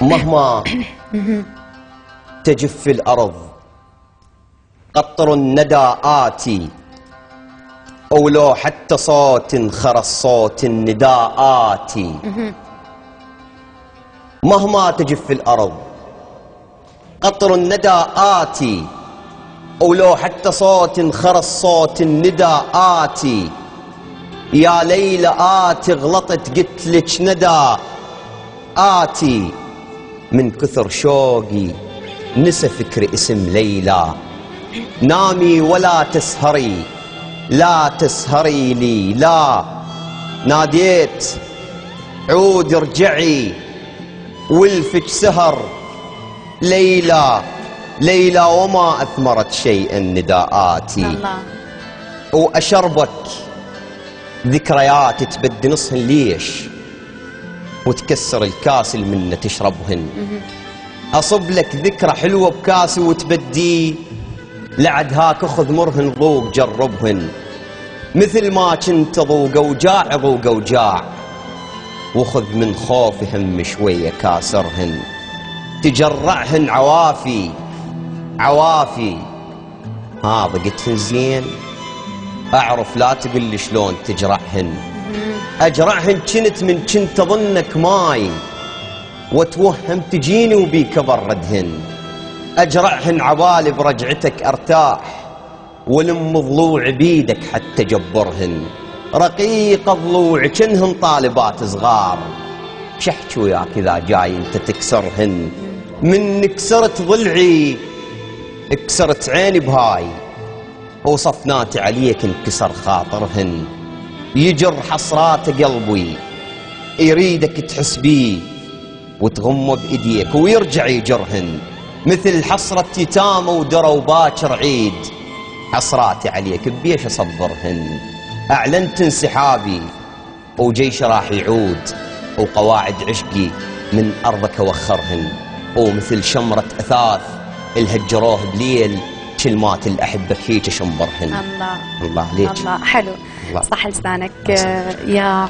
مهما تجف الأرض قطر الندى آتي، أو لو حتى صوت خرس صوت النداء آتي. مهما تجف الأرض قطر الندى آتي، أو لو حتى صوت خرس صوت النداء آتي. يا ليلى آتي غلطت قلت لك ندى آتي، من كثر شوقي نسى فكر اسم ليلى. نامي ولا تسهري لا تسهري لي، لا ناديت عود ارجعي والفك سهر ليلى. ليلى وما أثمرت شيئا نداءاتي الله. وأشربك ذكريات تبدي نصهن ليش وتكسر الكاس اللي منه تشربهن. أصب لك ذكرى حلوة بكاسي وتبدي لعد هاك اخذ مرهن ذوق جربهن. مثل ما كنت ذوق وجاع ذوق وجاع، وخذ من خوفي هم شوية كاسرهن. تجرعهن عوافي عوافي، ها ضقتهن زين أعرف لا تقول لي شلون تجرعهن. أجرعهن كنت من كنت أظنك ماي، واتوهم تجيني وبيك بردهن. أجرعهن عبالي برجعتك أرتاح، ولم ضلوع بيدك حتى جبرهن. رقيق ضلوع كنهن طالبات صغار، شحكي وياك إذا جاي أنت تكسرهن. من كسرت ضلعي كسرت عيني بهاي، وصفناتي عليك انكسر خاطرهن. يجر حسرات قلبي يريدك تحس بيه وتغمه بإيديك ويرجع يجرهن. مثل حسرة يتامى ودرى وباكر عيد، حسراتي عليك بيش أصبرهن. أعلنت انسحابي وجيش راح يعود، وقواعد عشقي من أرضك وخرهن. ومثل شمرة أثاث الهجروه بليل، كلمات الأحبة هيك شنبرهن. الله الله عليك. الله حلو. الله. صح لسانك يا